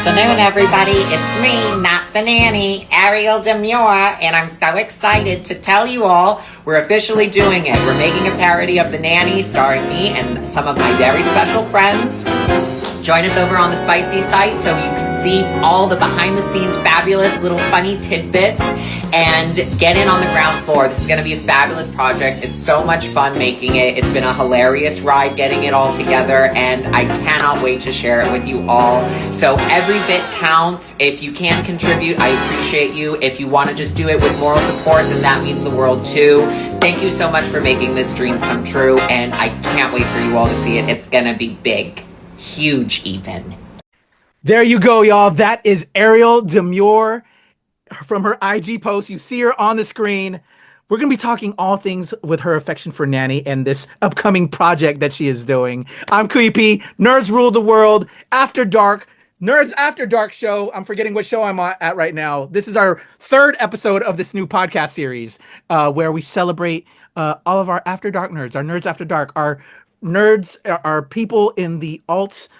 afternoon, everybody. It's me, not the nanny, Ariel Demure, and I'm so excited to tell you all we're officially doing it. We're making a parody of The Nanny starring me and some of my very special friends. Join us over on the Spicy site so you can see all the behind-the-scenes fabulous little funny tidbits and get in on the ground floor. This is going to be a fabulous project. It's so much fun making it. It's been a hilarious ride getting it all together, and I cannot wait to share it with you all. So every bit counts. If you can contribute, I appreciate you. If you want to just do it with moral support, then that means the world too. Thank you so much for making this dream come true, and I can't wait for you all to see it. It's going to be big. Huge even. There you go, y'all. That is Ariel Demure from her IG post. You see her on the screen. We're going to be talking all things with her affection for Nanny and this upcoming project that she is doing. I'm Creepy. Nerds rule the world. After Dark. Nerds After Dark show. I'm forgetting what show I'm at right now. This is our third episode of this new podcast series where we celebrate all of our After Dark nerds, our Nerds After Dark, our nerds are people in the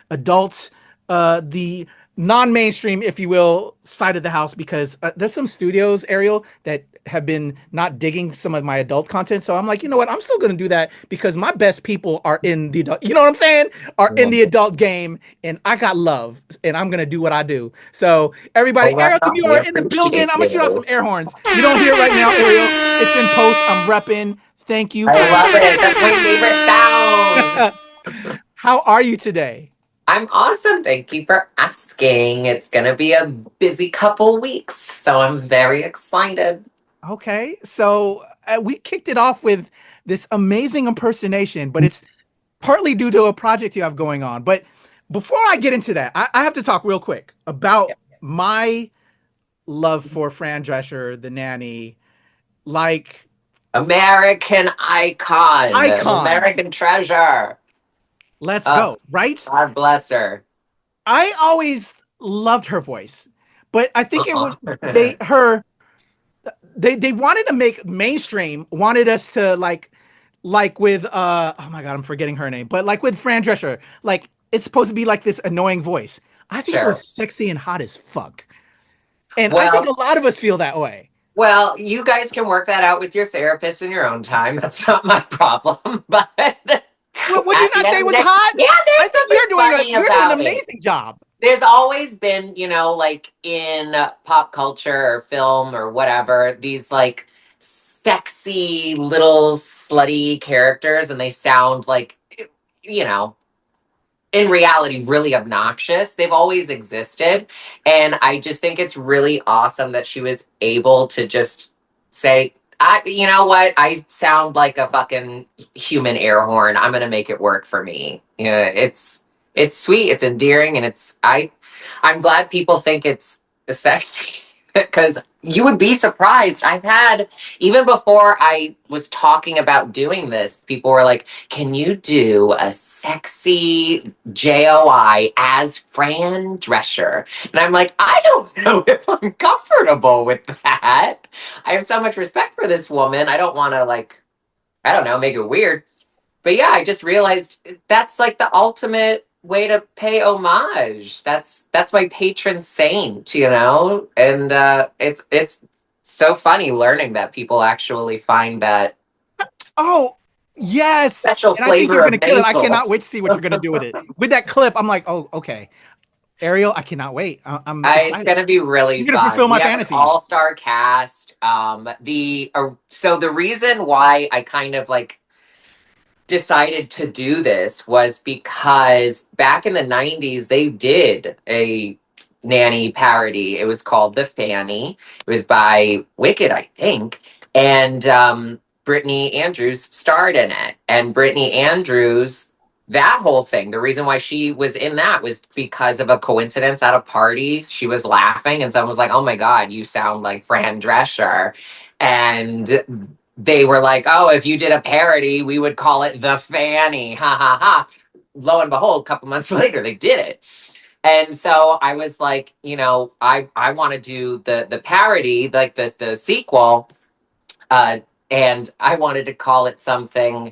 adults, the non-mainstream, if you will, side of the house, because there's some studios, Ariel, that have been not digging some of my adult content. So I'm like, you know what? I'm still going to do that because my best people are in the adult, you know what I'm saying? Are in the adult game, and I got love, and I'm going to do what I do. So everybody, Ariel Demure in the building. I'm going to shoot out some air horns. You don't hear it right now, Ariel. It's in post. I'm repping. Thank you. I love it. That's my favorite sound. How are you today? I'm awesome. Thank you for asking. It's going to be a busy couple weeks, so I'm very excited. Okay, so we kicked it off with this amazing impersonation, but it's partly due to a project you have going on. But before I get into that, I have to talk real quick about my love for Fran Drescher, the nanny. Like, American icon. American treasure. Let's go, right? God bless her. I always loved her voice, but I think it was they wanted to make mainstream, wanted us to like with oh my god, I'm forgetting her name, but like with Fran Drescher, like it's supposed to be like this annoying voice. I think it was sexy and hot as fuck. And I think a lot of us feel that way. Well, you guys can work that out with your therapist in your own time. That's not my problem. But what did you not say was hot? Yeah, I think you're doing an amazing job. There's always been, you know, like in pop culture or film or whatever, these like sexy little slutty characters, and they sound like, you know, in reality, really obnoxious. They've always existed. And I just think it's really awesome that she was able to just say, you know what? I sound like a fucking human air horn. I'm going to make it work for me. Yeah, it's sweet. It's endearing. And I'm glad people think it's sexy because you would be surprised. I've had, even before I was talking about doing this, people were like, can you do a sexy JOI as Fran Drescher? And I'm like, I don't know if I'm comfortable with that. I have so much respect for this woman. I don't want to, like, I don't know, make it weird. But yeah, I just realized that's like the ultimate way to pay homage. That's my patron saint, you know? And it's so funny learning that people actually find that yes, special and flavor. I think you're gonna kill it. I basil. cannot wait to see what you're gonna do with it. With that clip, I'm like, oh, okay. Ariel, I cannot wait. It's gonna be really You're gonna fulfill my fantasies. All-star cast. So the reason why I kind of like decided to do this was because back in the 90s they did a nanny parody. It was called The Fanny. It was by Wicked, I think, and Brittany Andrews starred in it. And Brittany Andrews, that whole thing, the reason why she was in that was because of a coincidence at a party. She was laughing and someone was like, oh my god, you sound like Fran Drescher. And they were like, oh, if you did a parody, we would call it The Fanny. Ha ha ha. Lo and behold, a couple months later, they did it. And so I was like, you know, I want to do the parody, like the sequel. And I wanted to call it something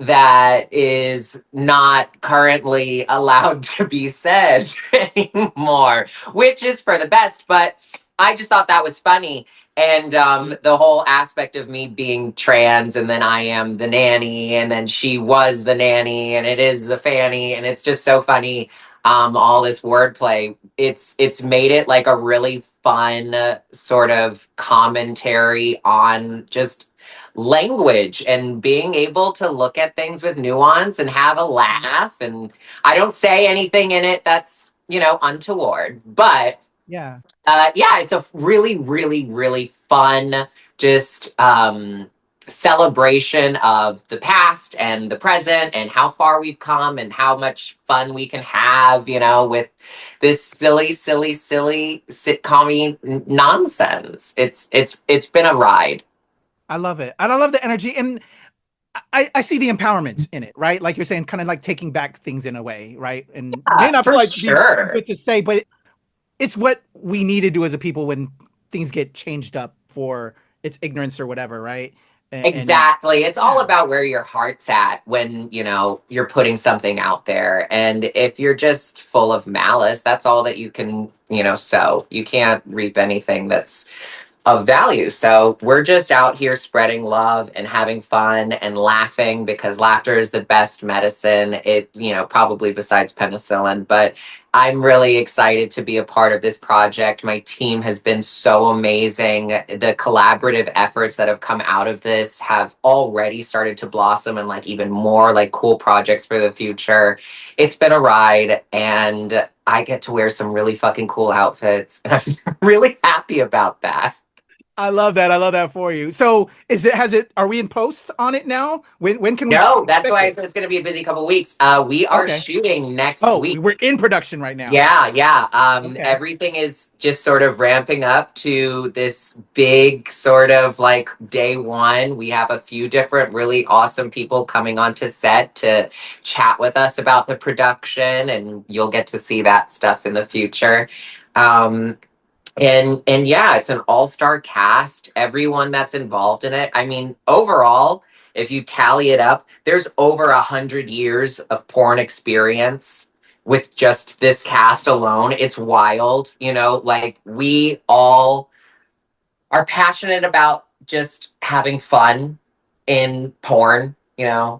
that is not currently allowed to be said anymore, which is for the best. But I just thought that was funny. And the whole aspect of me being trans, and then I am the nanny, and then she was the nanny, and it is the fanny, and it's just so funny. All this wordplay, it's made it like a really fun sort of commentary on just language and being able to look at things with nuance and have a laugh. And I don't say anything in it that's, untoward. But Yeah. yeah, it's a really, really, really fun, just celebration of the past and the present and how far we've come and how much fun we can have, with this silly, silly, silly sitcom nonsense. It's been a ride. I love it. And I love the energy. And I see the empowerment in it, right? Like you're saying, kind of like taking back things in a way, right? And may not For like be sure. good to say, but it's what we need to do as a people when things get changed up for its ignorance or whatever, right? And Exactly. It's all yeah, about where your heart's at when, you're putting something out there. And if you're just full of malice, that's all that you can, sow. You can't reap anything that's of value. So we're just out here spreading love and having fun and laughing because laughter is the best medicine. It, probably besides penicillin, but I'm really excited to be a part of this project. My team has been so amazing. The collaborative efforts that have come out of this have already started to blossom and like even more like cool projects for the future. It's been a ride and I get to wear some really fucking cool outfits. And I'm really happy about that. I love that. I love that for you. So are we in post on it now? When can we No, that's expect why I it? said it's going to be a busy couple weeks. We are Okay. shooting next Oh, week. we're in production right now. Yeah, yeah. Okay. Everything is just sort of ramping up to this big sort of like day one. We have a few different really awesome people coming onto set to chat with us about the production, and you'll get to see that stuff in the future. Um, and yeah, it's an all-star cast, everyone that's involved in it. I mean, overall, if you tally it up, there's over 100 years of porn experience with just this cast alone. It's wild, like we all are passionate about just having fun in porn.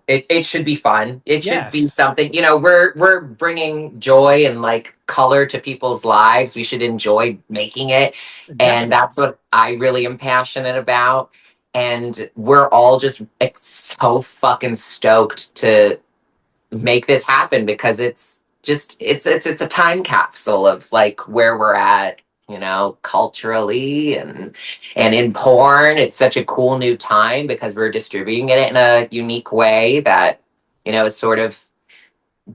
It should be fun. It should be Yes. something. We're bringing joy and like color to people's lives. We should enjoy making it, and Definitely. that's what I really am passionate about. And we're all just so fucking stoked to make this happen because it's a time capsule of like where we're at, culturally and in porn. It's such a cool new time because we're distributing it in a unique way that, is sort of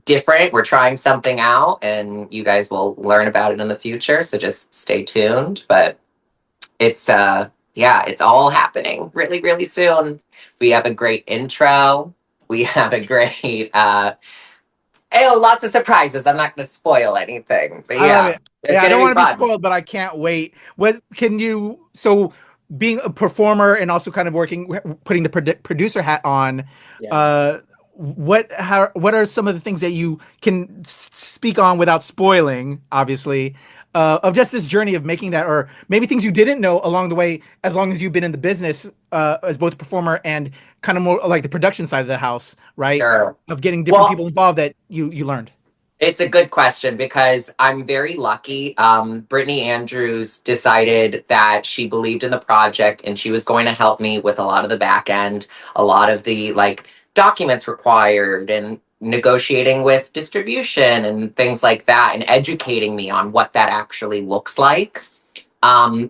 different. We're trying something out and you guys will learn about it in the future. So just stay tuned. But it's yeah, it's all happening really, really soon. We have a great intro. We have a great oh, lots of surprises. I'm not going to spoil anything, but I love yeah, it. it's Yeah, I going to don't be want to be fun. spoiled, but I can't wait. What can you so being a performer and also kind of working putting the producer hat on, Yeah, uh what are some of the things that you can speak on without spoiling, obviously, of just this journey of making that, or maybe things you didn't know along the way, as long as you've been in the business, as both a performer and kind of more like the production side of the house, right? sure. Of getting different Well, people involved that you learned. it's a good question because I'm very lucky. Brittany Andrews decided that she believed in the project and she was going to help me with a lot of the back end, a lot of the like documents required and negotiating with distribution and things like that and educating me on what that actually looks like.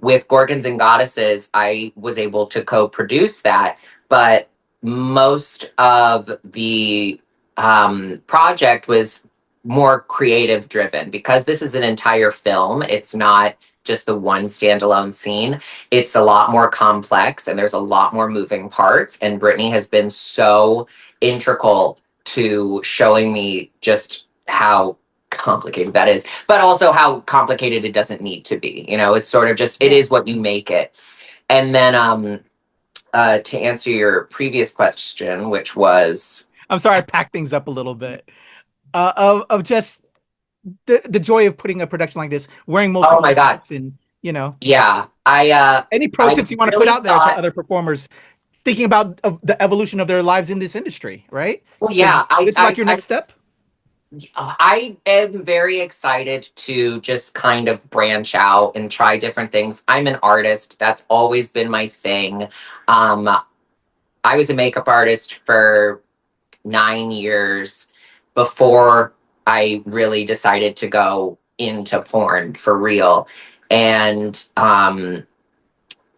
With Gorgons and Goddesses, I was able to co-produce that, but most of the project was more creative driven because this is an entire film. It's not just the one standalone scene. It's a lot more complex and there's a lot more moving parts. And Brittany has been so integral to showing me just how complicated that is, but also how complicated it doesn't need to be. It's sort of just it Yeah. is what you make it. And then to answer your previous question, which was I'm sorry, I packed things up a little bit. Of just the joy of putting a production like this, wearing Oh multiple my God. hats, and you know, Yeah. any pro I tips you want to put really out there to thought, other performers thinking about the evolution of their lives in this industry, right? well, Because yeah, this is like your next step. I am very excited to just kind of branch out and try different things. I'm an artist. That's always been my thing. Um, I was a makeup artist for 9 years before I really decided to go into porn for real. And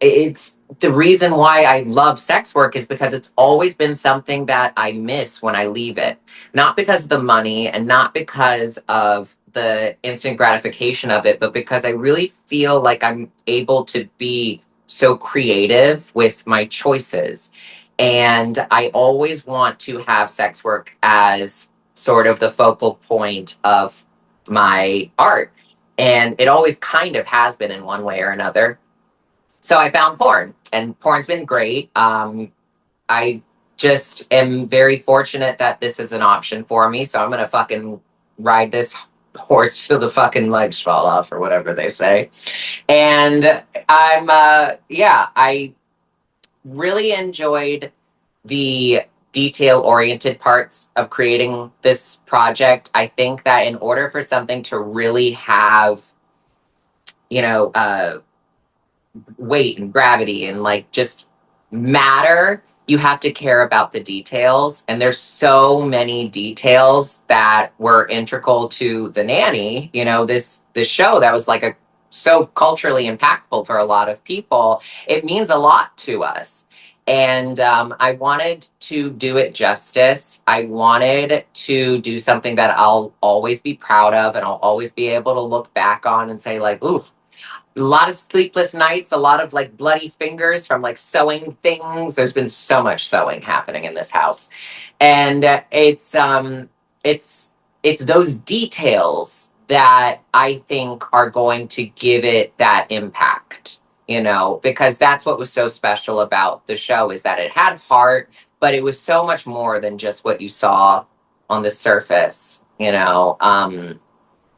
it's the reason why I love sex work is because it's always been something that I miss when I leave it. Not because of the money and not because of the instant gratification of it, but because I really feel like I'm able to be so creative with my choices. And I always want to have sex work as sort of the focal point of my art. And it always kind of has been in one way or another. So I found porn, and porn's been great. I just am very fortunate that this is an option for me. So I'm gonna fucking ride this horse till the fucking legs fall off, or whatever they say. And yeah, I really enjoyed the detail oriented parts of creating this project. I think that in order for something to really have, you know, weight and gravity and like just matter, you have to care about the details. And there's so many details that were integral to the nanny, this show that was like a so culturally impactful for a lot of people. It means a lot to us. And I wanted to do it justice. I wanted to do something that I'll always be proud of and I'll always be able to look back on and say, like, ooh, a lot of sleepless nights, a lot of like bloody fingers from like sewing things. There's been so much sewing happening in this house, and it's it's those details that I think are going to give it that impact. Because that's what was so special about the show is that it had heart, but it was so much more than just what you saw on the surface.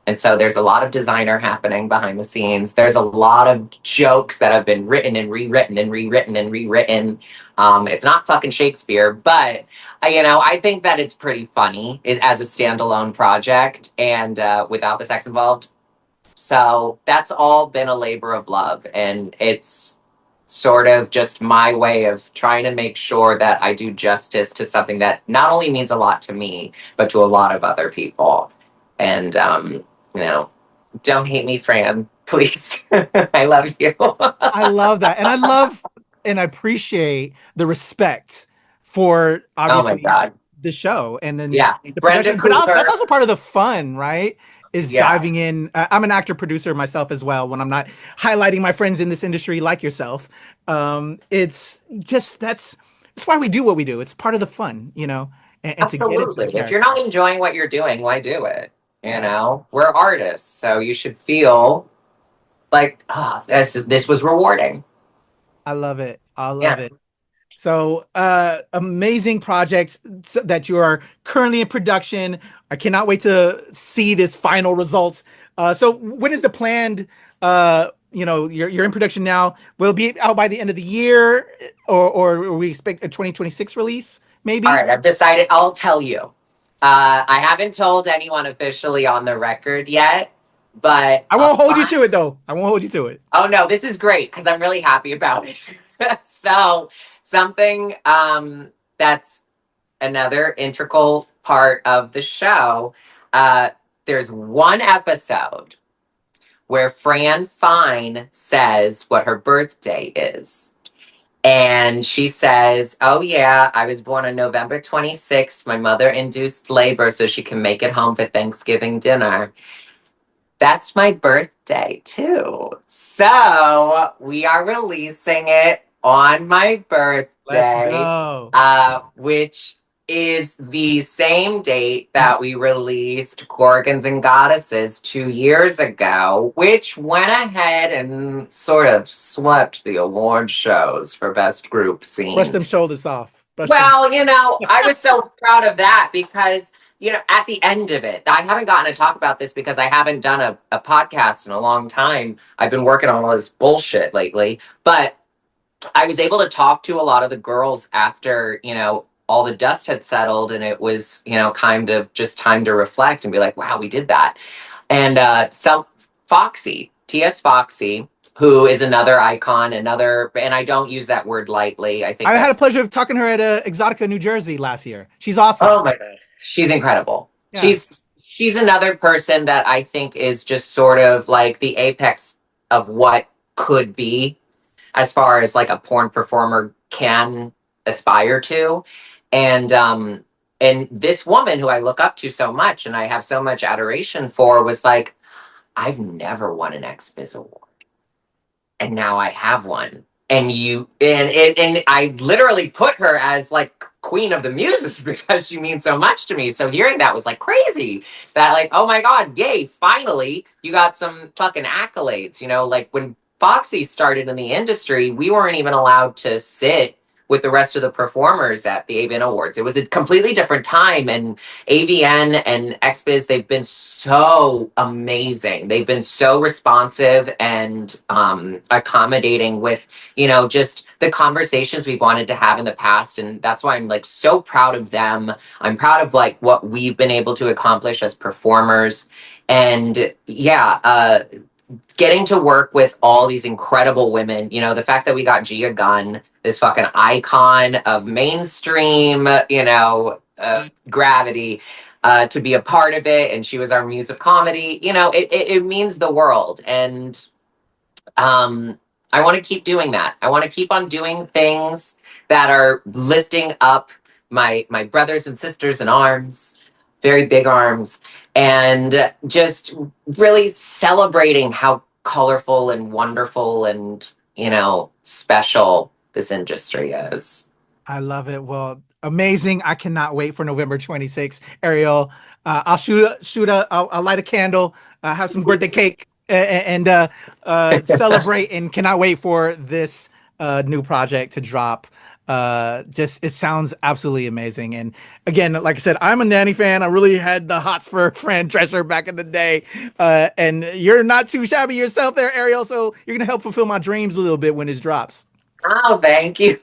And so there's a lot of designer happening behind the scenes. There's a lot of jokes that have been written and rewritten and rewritten and rewritten. It's not fucking Shakespeare, but I think that it's pretty funny as a standalone project and without the sex involved. So that's all been a labor of love, and it's sort of just my way of trying to make sure that I do justice to something that not only means a lot to me, but to a lot of other people. And you know, don't hate me, Fran, please. I love you. I love that. And I love and I appreciate the respect for Oh my obviously God. the show and then Yeah. the Brenda production. But that's Cooper. also part of the fun, right? Is Yeah, diving in. I'm an actor producer myself as well when I'm not highlighting my friends in this industry like yourself. It's just that's why we do what we do. It's part of the fun, and to get into the absolutely. If you're character. not enjoying what you're doing, why do it? Yeah. We're artists, so you should feel like, this was rewarding. I love it. I love Yeah. it. So, amazing projects that you are currently in production. I cannot wait to see this final result. So, when is the planned? You're in production now. Will it be out by the end of the year, or we expect a 2026 release, All maybe? right, I've decided I'll tell you. I haven't told anyone officially on the record yet, but I won't hold you to it, though. I won't hold you to it. oh no, this is great because I'm really happy about it. So, something that's another integral part of the show. Uh, there's one episode where Fran Fine says what her birthday is. And she says, "Oh, yeah, I was born on November 26th. My mother induced labor so she can make it home for Thanksgiving dinner." That's my birthday, too. So we are releasing it on my Let's birthday, go. which is the same date that we released Gorgons and Goddesses 2 years ago, which went ahead and sort of swept the award shows for Best Group Brush Scene. them shoulders off. Frustrating. Well, I was so proud of that because, at the end of it, I haven't gotten to talk about this because I haven't done a podcast in a long time. I've been working on all this bullshit lately. But I was able to talk to a lot of the girls after, all the dust had settled and it was, kind of just time to reflect and be like, wow, we did that. And some Foxy, T.S. Foxy, who is another icon, and I don't use that word lightly. I think I had a that's, pleasure of talking to her at Exotica, New Jersey last year. She's awesome. oh my God, she's incredible. Yeah. She's another person that I think is just sort of like the apex of what could be as far as like a porn performer can aspire to. And this woman who I look up to so much and I have so much adoration for was like, I've never won an XBiz award. And now I have one. And I literally put her as like queen of the muses because she means so much to me. So hearing that was like crazy. That like, oh my God, yay, finally you got some fucking accolades. Like when Foxy started in the industry, we weren't even allowed to sit with the rest of the performers at the AVN Awards. It was a completely different time. And AVN and XBiz, they've been so amazing. They've been so responsive and accommodating with, just the conversations we've wanted to have in the past. And that's why I'm like so proud of them. I'm proud of like what we've been able to accomplish as performers. And yeah, getting to work with all these incredible women, the fact that we got Gia Gunn, this fucking icon of mainstream, gravity, to be a part of it. And she was our muse of comedy, it means the world. And um, I want to keep doing that. I want to keep on doing things that are lifting up my brothers and sisters in arms, very big arms, and just really celebrating how colorful and wonderful and special this industry is. I love it. Well, amazing. I cannot wait for November 26th. Ariel, I'll I'll light a candle, have some birthday cake, and celebrate. And cannot wait for this new project to drop. Just it sounds absolutely amazing. And again, like I said, I'm a Nanny fan. I really had the hots for Fran Drescher back in the day. And you're not too shabby yourself there, Ariel. So you're gonna help fulfill my dreams a little bit when this drops. Oh, thank you.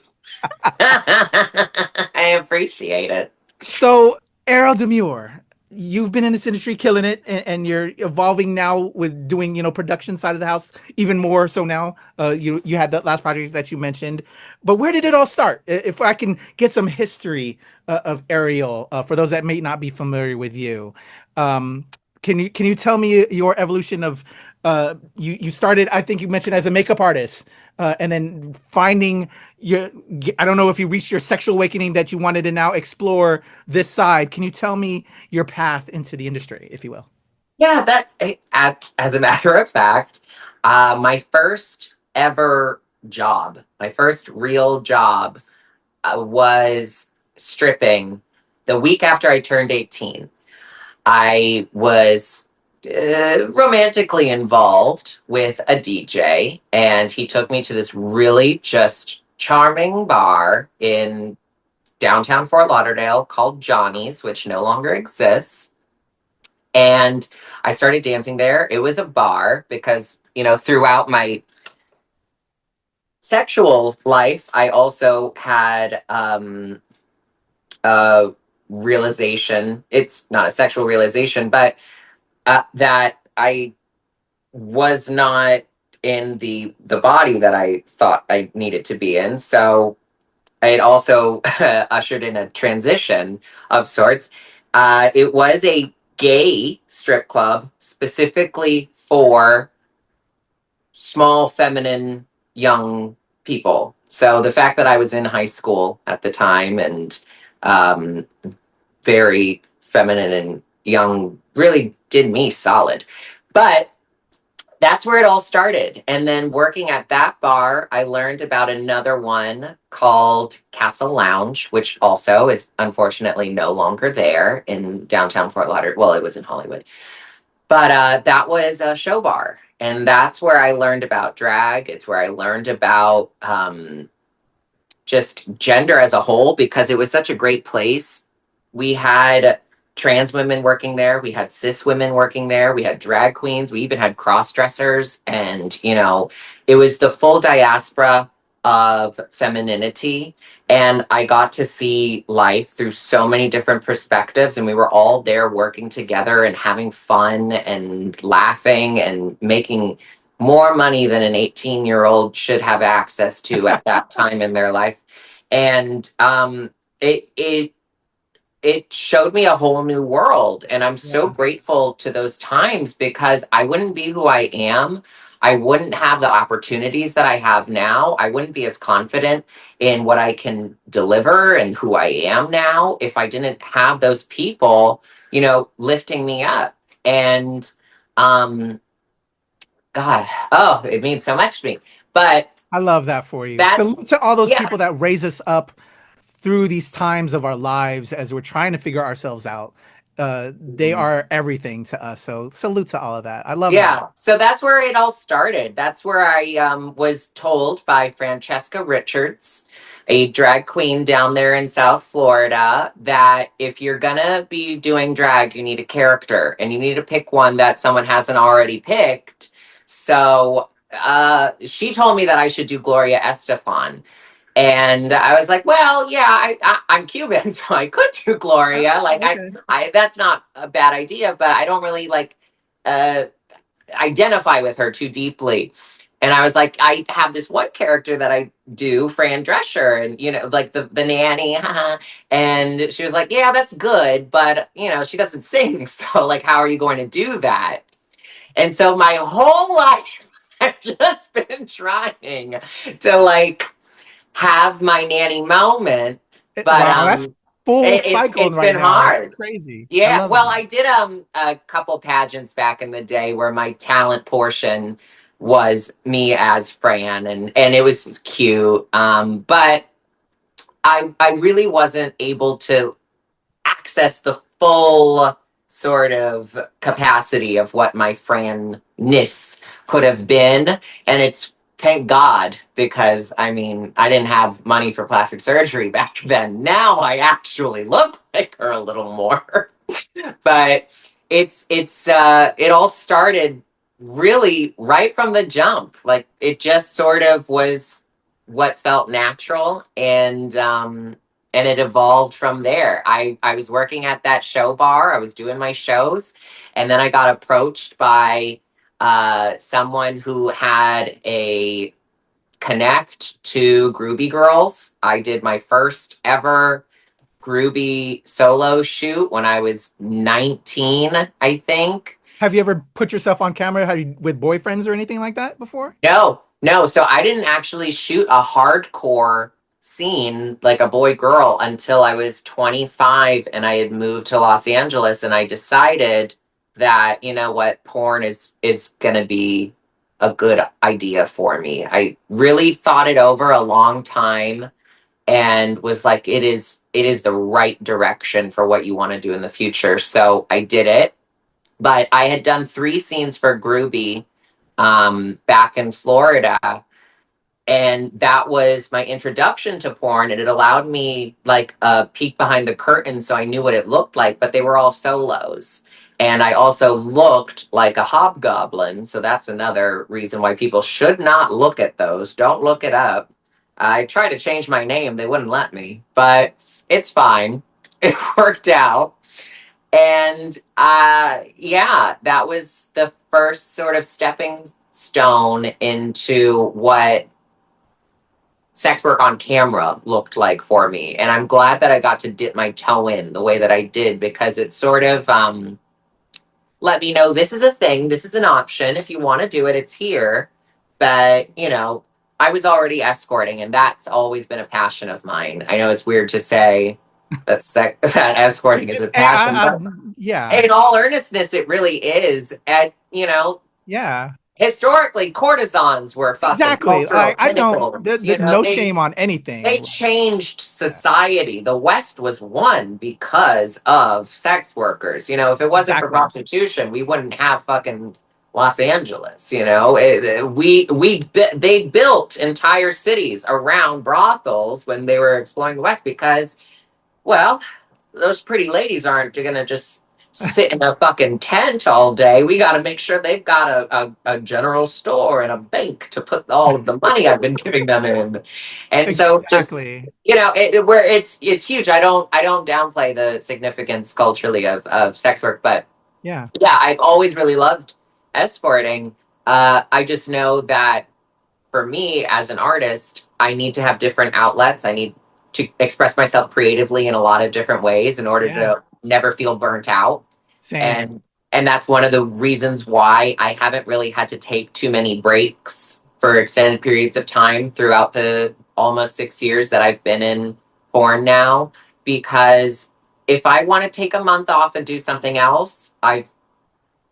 I appreciate it. So, Ariel Demure, you've been in this industry killing it, and you're evolving now with doing, production side of the house even more so now. You had that last project that you mentioned, but where did it all start? If I can get some history of Ariel for those that may not be familiar with you, um, can you tell me your evolution of you started, I think you mentioned, as a makeup artist, and then finding your, I don't know if you reached your sexual awakening that you wanted to now explore this side. Can you tell me your path into the industry, if you will? Yeah, as a matter of fact, my first ever job, my first real job, was stripping the week after I turned 18. I was romantically involved with a DJ, and he took me to this really just charming bar in downtown Fort Lauderdale called Johnny's, which no longer exists. And I started dancing there. It was a bar because, throughout my sexual life, I also had a realization. It's not a sexual realization, but that I was not in the body that I thought I needed to be in. So I had also ushered in a transition of sorts. It was a gay strip club specifically for small, feminine, young people. So the fact that I was in high school at the time and um, very feminine and young really did me solid. But that's where it all started. And then working at that bar, I learned about another one called Castle Lounge, which also is unfortunately no longer there in downtown Fort Lauderdale. Well, it was in Hollywood. But that was a show bar. And that's where I learned about drag. It's where I learned about just gender as a whole because it was such a great place. We had trans women working there, we had cis women working there, we had drag queens, we even had cross dressers, and it was the full diaspora of femininity. And I got to see life through so many different perspectives, and we were all there working together and having fun and laughing and making more money than an 18-year-old should have access to at that time in their life. And it showed me a whole new world, and I'm so Yeah. grateful to those times because I wouldn't be who I am. I wouldn't have the opportunities that I have now. I wouldn't be as confident in what I can deliver and who I am now if I didn't have those people, lifting me up. And um God, oh, it means so much to me. But I love that for you. that's, Salute to all those yeah. people that raise us up through these times of our lives as we're trying to figure ourselves out. They are everything to us. So salute to all of that. I love that. Yeah, so that's where it all started. That's where I was told by Francesca Richards, a drag queen down there in South Florida, that if you're gonna be doing drag, you need a character and you need to pick one that someone hasn't already picked. So she told me that I should do Gloria Estefan. And I was like, well, yeah, I'm Cuban, so I could do Gloria. Like, Oh, okay. that's not a bad idea, but I don't really like uh, identify with her too deeply. And I was like, I have this one character that I do, Fran Drescher, and like the nanny. And she was like, yeah, that's good, but she doesn't sing. So like, how are you going to do that? And so my whole life, I've just been trying to like have my nanny moment, but Wow, that's full cycle it's right been now. That's hard. crazy. I Yeah, love well, that. I did a couple pageants back in the day where my talent portion was me as Fran, and it was cute. But I really wasn't able to access the full sort of capacity of what my Fran-ness could have been. And it's thank God, because I mean, I didn't have money for plastic surgery back then. Now I actually look like her a little more. But it all started really right from the jump. Like it just sort of was what felt natural, and it evolved from there. I was working at that show bar. I was doing my shows, and then I got approached by someone who had a connect to Groovy Girls. I did my first ever Groovy solo shoot when I was 19, I think. Have you ever put yourself on camera? Have you with boyfriends or anything like that before? No, no. So I didn't actually shoot a hardcore scene like a boy girl until I was 25 and I had moved to Los Angeles, and I decided that, what, porn is going to be a good idea for me. I really thought it over a long time and was like, it is the right direction for what you want to do in the future. So I did it. But I had done 3 scenes for Groovy back in Florida, and that was my introduction to porn, and it allowed me like a peek behind the curtain so I knew what it looked like, but they were all solos. And I also looked like a hobgoblin, so that's another reason why people should not look at those. Don't look it up. I tried to change my name, they wouldn't let me, but it's fine. It worked out. And yeah, that was the first sort of stepping stone into what sex work on camera looked like for me. And I'm glad that I got to dip my toe in the way that I did, because it sort of let me know this is a thing, this is an option. If you want to do it, it's here. But, I was already escorting, and that's always been a passion of mine. I know it's weird to say that that escorting is a passion, but Yeah, in all earnestness, it really is. And, yeah, historically, courtesans were fucking exactly. cultural I don't. pinnacles. No They shame on they anything. changed Yeah, society. The West was won because of sex workers. If it wasn't for exactly. prostitution, we wouldn't have fucking Los Angeles. They built entire cities around brothels when they were exploring the West because, well, those pretty ladies aren't going to just sit in a fucking tent all day. We got to make sure they've got a general store and a bank to put all of the money I've been giving them in. And so just, Exactly. where it's huge. I don't downplay the significance culturally of sex work, but Yeah. yeah, I've always really loved escorting. I just know that for me as an artist, I need to have different outlets. I need to express myself creatively in a lot of different ways in order Yeah. to never feel burnt out. Same. And that's one of the reasons why I haven't really had to take too many breaks for extended periods of time throughout the almost 6 years that I've been in porn now. Because if I want to take a month off and do something else, I've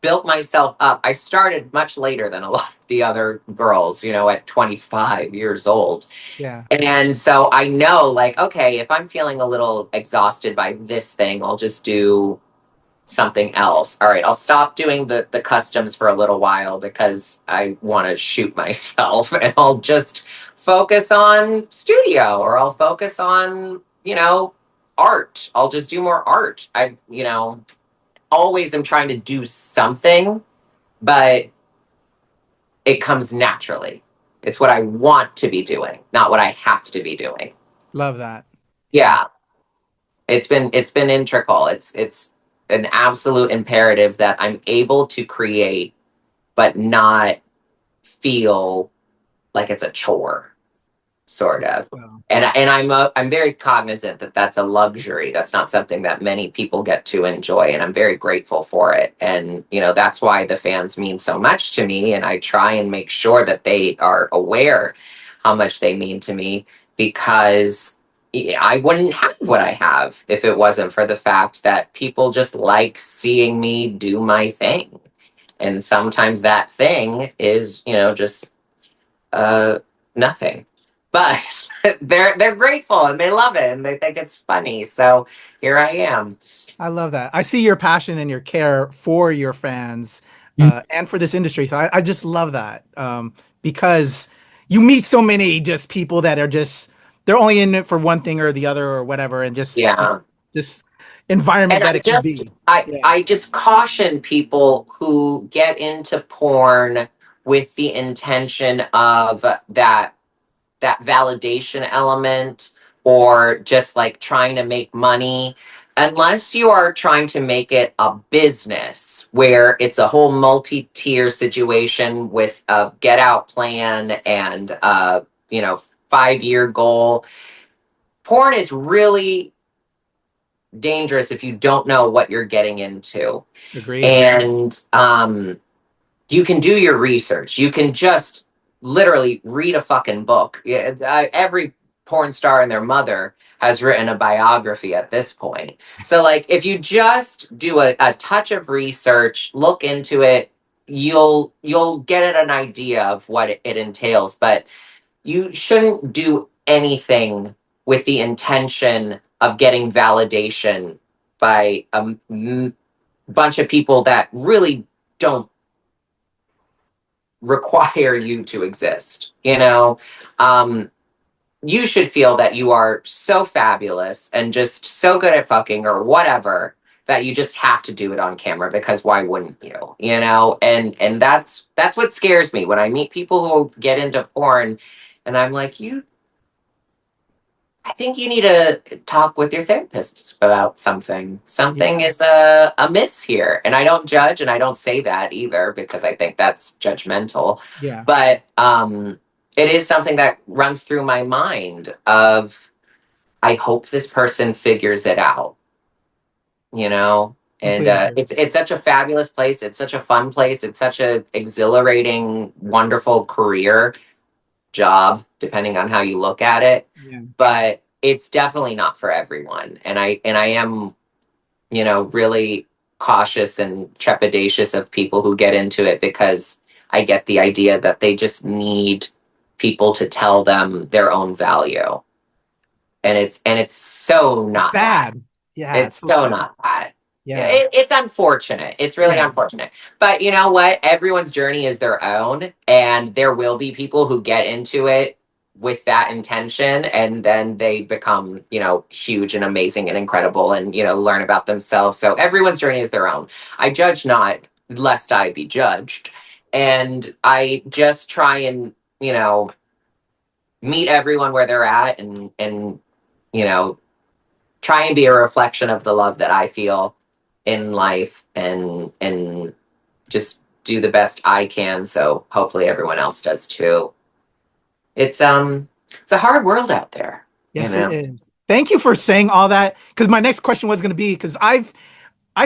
built myself up. I started much later than a lot of the other girls, at 25 years old. Yeah. And so I know, like, okay, if I'm feeling a little exhausted by this thing, I'll just do something else. All right, I'll stop doing the customs for a little while because I want to shoot myself and I'll just focus on studio or I'll focus on, art. I'll just do more art. Always am trying to do something, but it comes naturally. It's what I want to be doing, not what I have to be doing. Love that. Yeah. Yeah, it's been integral. It's an absolute imperative that I'm able to create, but not feel like it's a chore. Sort of. So, And I'm very cognizant that that's a luxury. That's not something that many people get to enjoy, and I'm very grateful for it. And that's why the fans mean so much to me, and I try and make sure that they are aware how much they mean to me because I wouldn't have what I have if it wasn't for the fact that people just like seeing me do my thing. And sometimes that thing is, just uh, nothing. But they're grateful and they love it and they think it's funny. So here I am. I love that. I see your passion and your care for your fans and for this industry. So I just love that because you meet so many just people that are just they're only in it for one thing or the other or whatever, and just Yeah. this environment And that I it can just be. I Yeah, I just caution people who get into porn with the intention of that validation element or just like trying to make money, unless you are trying to make it a business where it's a whole multi-tier situation with a get out plan and 5-year goal. Porn is really dangerous if you don't know what you're getting into. agreed. And you can do your research. You can just literally read a fucking book. Yeah, every porn star and their mother has written a biography at this point. So, like, if you just do a touch of research, look into it, you'll get an idea of what it entails. But you shouldn't do anything with the intention of getting validation by bunch of people that really don't require you to exist. You should feel that you are so fabulous and just so good at fucking or whatever that you just have to do it on camera because why wouldn't you? And that's what scares me when I meet people who get into porn and I'm like, I think you need to talk with your therapist about something. Something Yeah, is amiss here. And I don't judge and I don't say that either because I think that's judgmental. yeah, But it is something that runs through my mind of I hope this person figures it out, you know? And completely agree. it's such a fabulous place. It's such a fun place. It's such a exhilarating, wonderful career job, depending on how you look at it. Yeah, But it's definitely not for everyone. And I am, really cautious and trepidatious of people who get into it because I get the idea that they just need people to tell them their own value. And it's so it's not that. sad. Yeah, it's It's so so sad. not that. Yeah. It's unfortunate. It's really Yeah. unfortunate. But you know what? Everyone's journey is their own, and there will be people who get into it with that intention, and then they become, huge and amazing and incredible, and learn about themselves. So everyone's journey is their own. I judge not, lest I be judged, and I just try and you know meet everyone where they're at, and you know try and be a reflection of the love that I feel in life, and just do the best I can, so hopefully everyone else does too. It's a hard world out there, you Yes, it know. is. Thank you for saying all that. Because my next question was going to be, because I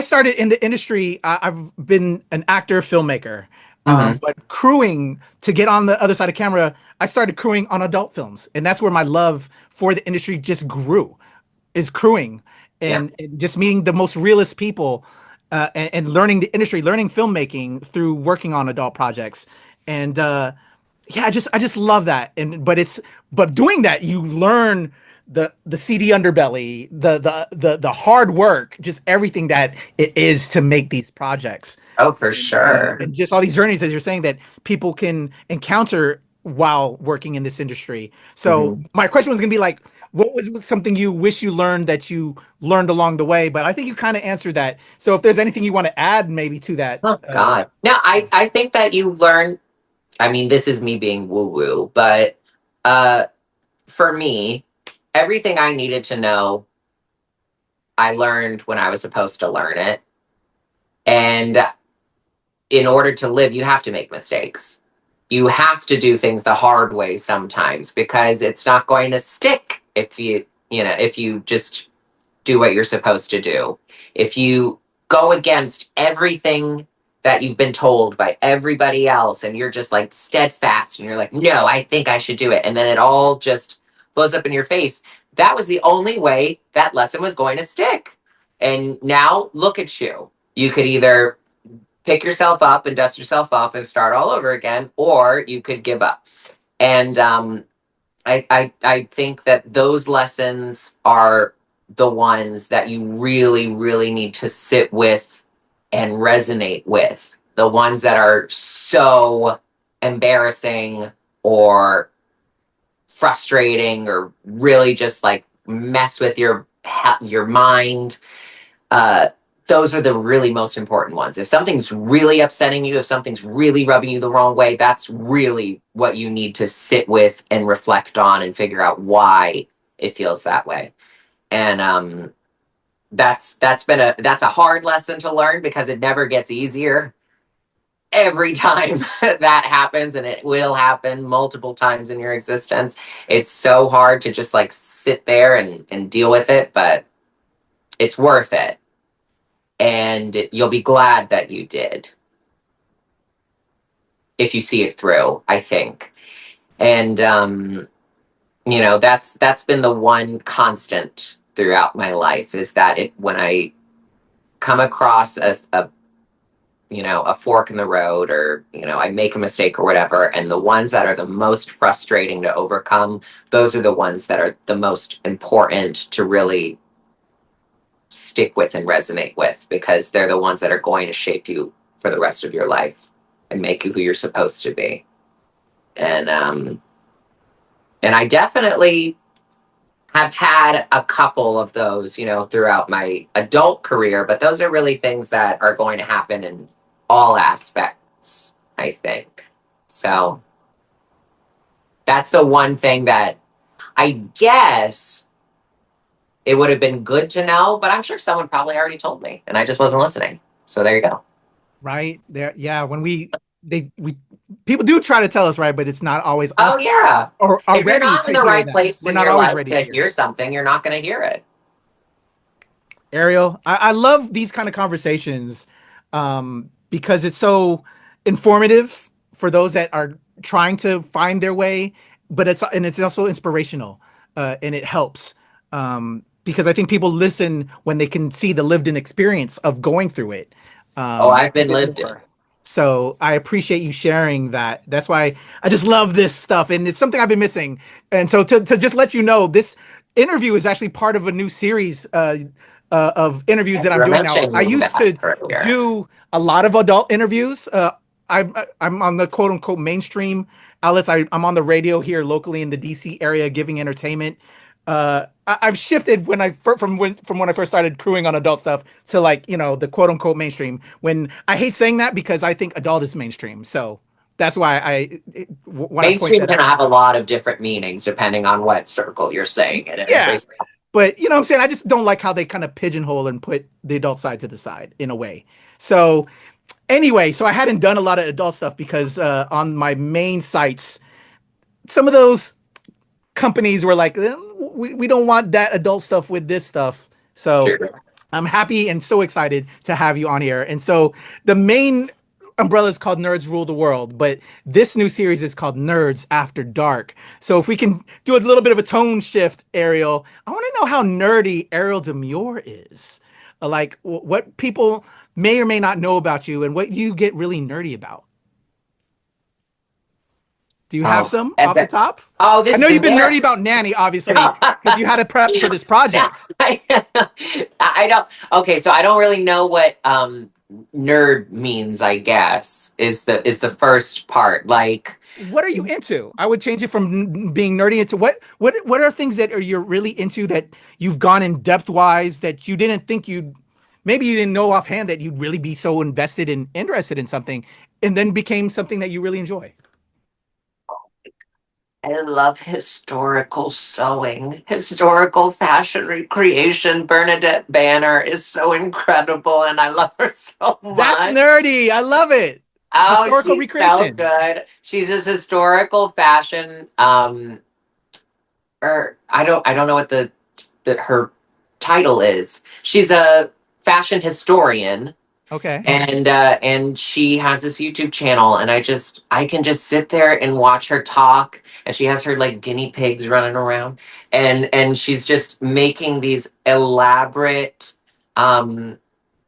started in the industry. I've been an actor, filmmaker, Hmm. but crewing to get on the other side of camera. I started crewing on adult films, and that's where my love for the industry just grew. Is crewing Yeah. and just meeting the most realist people, and learning the industry, learning filmmaking through working on adult projects, and yeah, I just love that. And but doing that, you learn the seedy underbelly, the hard work, just everything that it is to make these projects, Oh, for sure. and just all these journeys, as you're saying, that people can encounter while working in this industry. So Hmm. my question was gonna be like, what was something you wish you learned that you learned along the way? But I think you kind of answered that. So if there's anything you want to add, maybe to that. Oh God. No, I think that you learn. I mean, this is me being woo woo, but uh, for me, everything I needed to know, I learned when I was supposed to learn it. And in order to live, you have to make mistakes. You have to do things the hard way sometimes, because it's not going to stick if you just do what you're supposed to do. If you go against everything that you've been told by everybody else, and you're just like steadfast and you're like, no, I think I should do it. And then it all just blows up in your face. That was the only way that lesson was going to stick. And now look at you. You could either pick yourself up and dust yourself off and start all over again, or you could give up. And I think that those lessons are the ones that you really, really need to sit with and resonate with. The ones that are so embarrassing or frustrating, or really just like mess with your mind. uh, those are the really most important ones. If something's really upsetting you, if something's really rubbing you the wrong way, that's really what you need to sit with and reflect on and figure out why it feels that way. And that's a hard lesson to learn, because it never gets easier every time that happens, and it will happen multiple times in your existence. It's so hard to just like sit there and deal with it, but it's worth it, and you'll be glad that you did if you see it through, I think. And that's been the one constant throughout my life, is that it when I come across a fork in the road, or I make a mistake or whatever, and the ones that are the most frustrating to overcome, those are the ones that are the most important to really stick with and resonate with, because they're the ones that are going to shape you for the rest of your life and make you who you're supposed to be. And I definitely have had a couple of those, throughout my adult career, but those are really things that are going to happen in all aspects, I think. So that's the one thing that I guess it would have been good to know, but I'm sure someone probably already told me and I just wasn't listening. So there you go. Right there. Yeah, when we people do try to tell us, right, but it's not always Oh, us yeah. or are If you're ready not in to the hear right that. place We're in not your always life ready to to hear hear it. something, you're not going to hear it. Ariel, I love these kind of conversations, because it's so informative for those that are trying to find their way, but it's also inspirational, and it helps, because I think people listen when they can see the lived-in experience of going through it, Oh, I've a been bit lived in. more. So I appreciate you sharing that. That's why I just love this stuff, and it's something I've been missing. And so to just let you know, this interview is actually part of a new series, of interviews that You I'm were doing now. I mentioning used that to earlier. do a lot of adult interviews. I'm on the quote unquote mainstream outlets. I'm on the radio here locally in the DC area, giving entertainment. I've shifted from when I first started crewing on adult stuff to like the quote unquote mainstream. When I hate saying that because I think adult is mainstream. So that's why when I point Mainstream that can out. have a lot of different meanings depending on what circle you're saying it in. Yeah, but you know what I'm saying? I just don't like how they kind of pigeonhole and put the adult side to the side in a way. So anyway, so I hadn't done a lot of adult stuff because on my main sites, some of those companies were like, we don't want that adult stuff with this stuff. So Sure. I'm happy and so excited to have you on here. And so the main umbrella is called Nerds Rule the World, but this new series is called Nerds After Dark. So if we can do a little bit of a tone shift, Ariel, I want to know how nerdy Ariel Demure is. Like what people may or may not know about you and what you get really nerdy about. Do you have Oh, some and off the that, top? oh, I this know is you've been nerdy about embarrassing. Nanny, obviously, because you had to prep for this project. I don't. Okay, so I don't really know what nerd means. I guess is the first part. Like, What are you into? I would change it from being nerdy into what are things that are you're really into that you've gone in depth wise that you didn't think you'd maybe you didn't know offhand that you'd really be so invested and interested in something and then became something that you really enjoy. I love historical sewing, historical fashion recreation. Bernadette Banner is so incredible, and I love her so That's much. nerdy. I love it. Oh, Historical she's so recreation. good. She's this historical fashion or I don't know what the her title is. She's a fashion historian, Okay. and she has this YouTube channel, and I can just sit there and watch her talk, and she has her like guinea pigs running around, and she's just making these elaborate um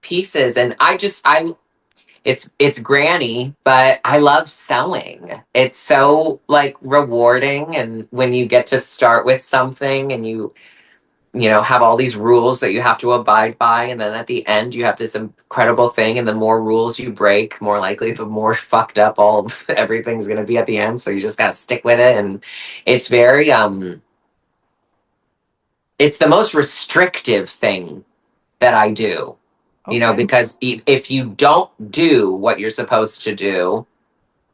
pieces, and I it's granny, but I love sewing. It's so like rewarding, and when you get to start with something and you know have all these rules that you have to abide by, and then at the end you have this incredible thing, and the more rules you break, more likely the more fucked up all everything's going to be at the end, so you just got to stick with it. And it's very it's the most restrictive thing that I do, you know, Okay. because if you don't do what you're supposed to do,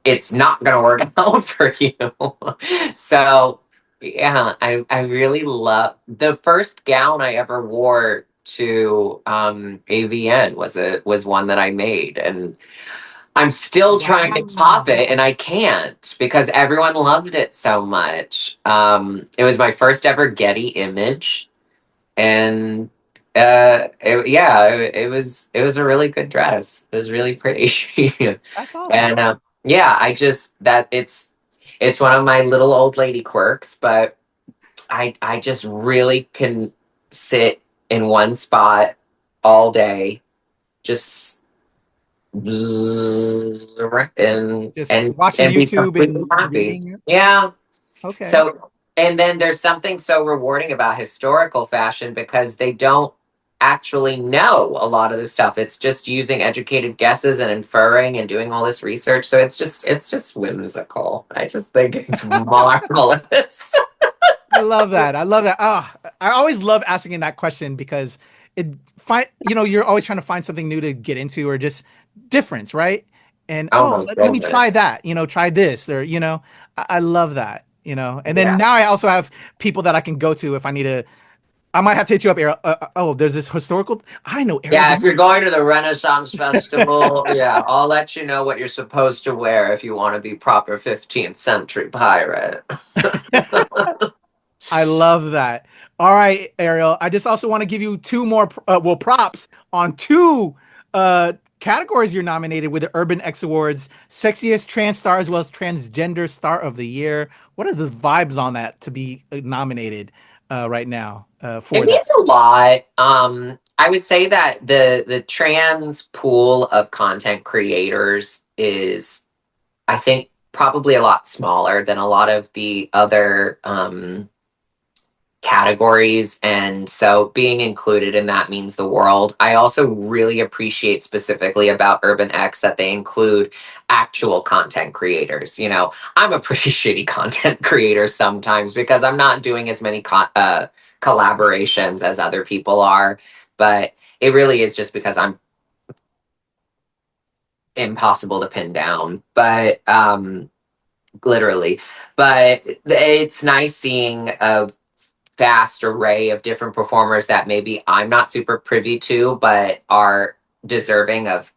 it's not going to work out for you. So, yeah, I really love the first gown I ever wore to AVN was one that I made, and I'm still trying to top Wow. it, and I can't because everyone loved it so much. It was my first ever Getty image, and it was a really good dress. It was really pretty. That's awesome. And yeah, I just that it's one of my little old lady quirks, but I just really can sit in one spot all day, just and Just watching be YouTube completely and happy. reading. Yeah. Okay. So, and then there's something so rewarding about historical fashion because they don't actually know a lot of the stuff. It's just using educated guesses and inferring and doing all this research. So it's just whimsical. I just think it's marvelous. I love that. I love that. Ah, I always love asking that question because it you're always trying to find something new to get into or just difference, right? And Oh my let me try goodness. that, try this or I love that, And then Yeah. now I also have people that I can go to if I need to. I might have to hit you up, Ariel. Oh, there's this historical. I know Ariel Yeah, if you're Demure. going to the Renaissance Festival, yeah, I'll let you know what you're supposed to wear if you want to be proper 15th century pirate. I love that. All right, Ariel. I just also want to give you two more, props on two categories you're nominated with the Urban X Awards: Sexiest Trans Star as well as Transgender Star of the Year. What are the vibes on that to be nominated right now It for that? means a lot. I would say that the trans pool of content creators is, I think, probably a lot smaller than a lot of the other categories, and so being included in that means the world. I also really appreciate specifically about Urban X that they include actual content creators. I'm a pretty shitty content creator sometimes because I'm not doing as many collaborations as other people are, but it really is just because I'm impossible to pin down. But literally, but it's nice seeing a vast array of different performers that maybe I'm not super privy to, but are deserving of,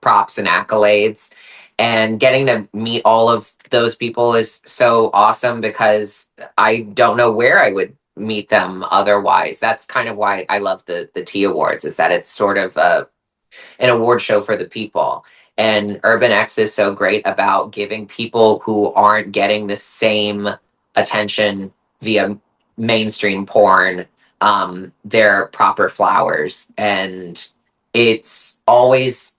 props and accolades. And getting to meet all of those people is so awesome because I don't know where I would meet them otherwise. That's kind of why I love the T Awards, is that it's sort of an award show for the people. And Urban X is so great about giving people who aren't getting the same attention via mainstream porn their proper flowers. And it's always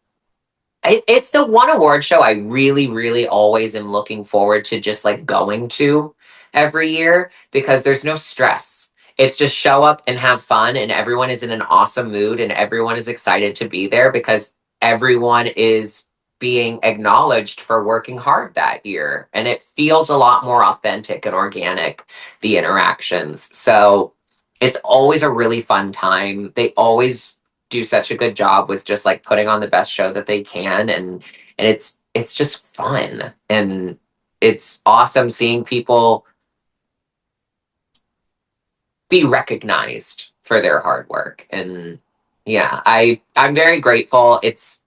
it's the one award show I really, really always am looking forward to just like going to every year because there's no stress. It's just show up and have fun, and everyone is in an awesome mood, and everyone is excited to be there because everyone is being acknowledged for working hard that year. And it feels a lot more authentic and organic, the interactions. So it's always a really fun time. They always do such a good job with just like putting on the best show that they can, and it's just fun, and it's awesome seeing people be recognized for their hard work. And yeah, I'm very grateful. It's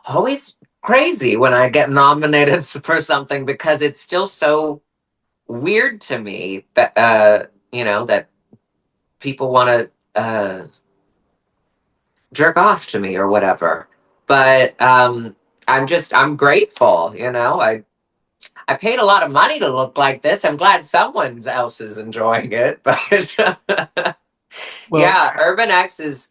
always crazy when I get nominated for something because it's still so weird to me that that people want to jerk off to me or whatever. But I'm grateful, I paid a lot of money to look like this. I'm glad someone else is enjoying it. But Well, yeah, Urban X is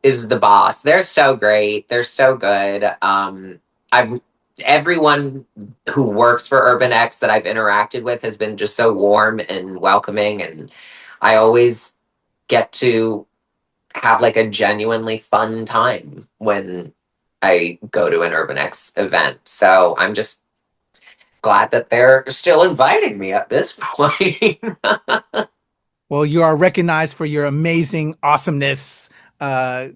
the boss. They're so great. They're so good. I've everyone who works for Urban X that I've interacted with has been just so warm and welcoming, and I always get to have like a genuinely fun time when I go to an Urban X event. So I'm just glad that they're still inviting me at this point. well, you are recognized for your amazing awesomeness. Uh,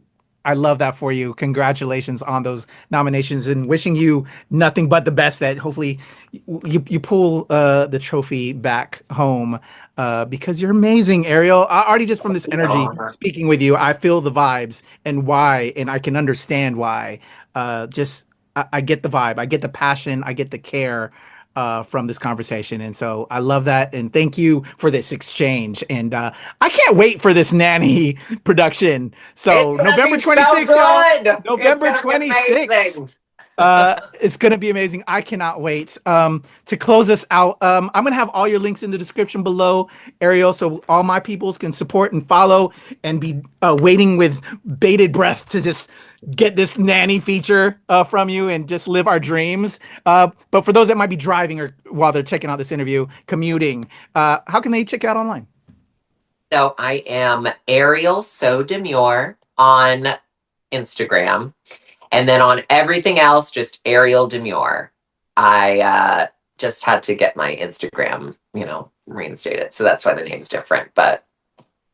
I love that for you. Congratulations on those nominations, and wishing you nothing but the best. That hopefully you pull the trophy back home because you're amazing, Ariel. Already just from this energy speaking with you, I feel the vibes and why, and I can understand why. Just I get the vibe, I get the passion, I get the care from this conversation. And so I love that. And thank you for this exchange. And I can't wait for this nanny production. It's So gonna November be so 26th, y'all. good. It's November gonna be 26th. amazing. It's gonna be amazing. I cannot wait. To close us out, I'm gonna have all your links in the description below, Ariel, so all my peoples can support and follow and be waiting with bated breath to just get this nanny feature from you and just live our dreams. But for those that might be driving or while they're checking out this interview, commuting, how can they check you out online? So I am Ariel So Demure on Instagram. And then on everything else, just Ariel Demure. I just had to get my Instagram, reinstated. So that's why the name's different. But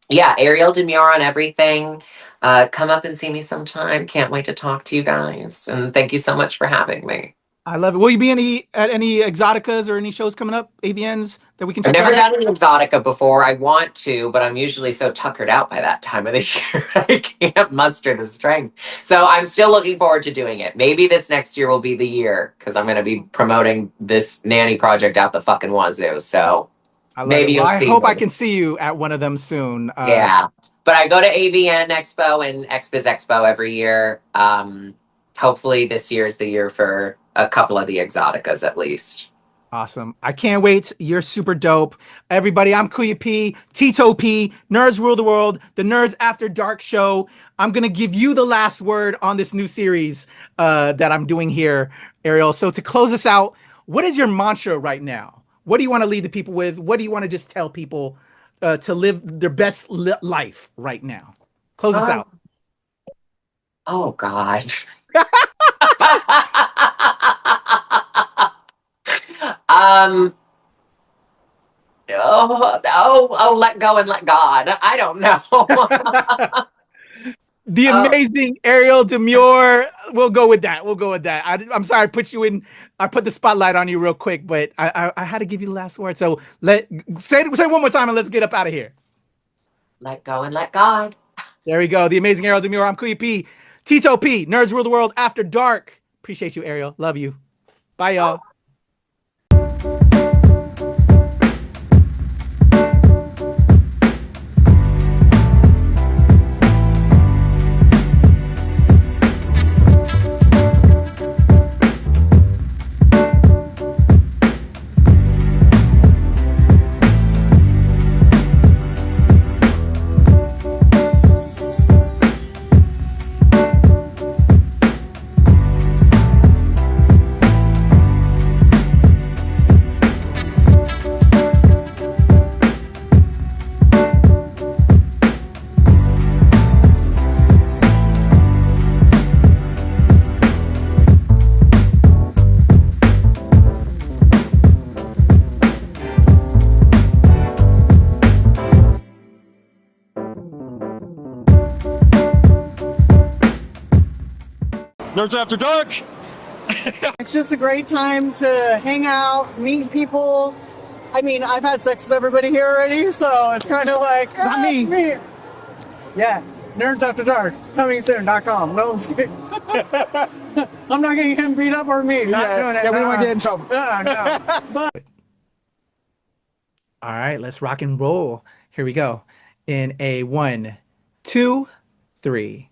yeah, Ariel Demure on everything. Come up and see me sometime. Can't wait to talk to you guys. And thank you so much for having me. I love it. Will you be at any exoticas or any shows coming up, AVNs that we can I've check never out at? done an Exotica before. I want to, but I'm usually so tuckered out by that time of the year. I can't muster the strength. So I'm still looking forward to doing it. Maybe this next year will be the year because I'm going to be promoting this nanny project out the fucking wazoo. So I love it. maybe Well, you'll I see hope I me. can see you at one of them soon. Yeah. But I go to AVN Expo and XBiz Expo every year. Hopefully this year is the year for a couple of the Exoticas at least. Awesome. I can't wait. You're super dope. Everybody, I'm Kuya P, Tito P, Nerds Rule the World, the Nerds After Dark show. I'm going to give you the last word on this new series that I'm doing here, Ariel. So to close us out, what is your mantra right now? What do you want to leave the people with? What do you want to just tell people to live their best life right now? Close us out. Um, oh God. um. Let go and let God. I don't know. The Oh, amazing Ariel Demure. We'll go with that. We'll go with that. I'm sorry I put you in. I put the spotlight on you real quick, but I had to give you the last word. So say it one more time and let's get up out of here. let go and let God. There we go. The amazing Ariel Demure. I'm Kuya P. Tito P. Nerds Rule the World After Dark. Appreciate you, Ariel. Love you. Bye, y'all. Nerds After Dark. It's just a great time to hang out, meet people. I mean, I've had sex with everybody here already, so it's kind of like Not me. Yeah, Nerds After Dark coming soon.com. No, I'm just kidding. I'm not getting him beat up or me. Not doing it. Yeah, we don't want to get in trouble. No. But All right, let's rock and roll. Here we go. In a 1, 2, 3.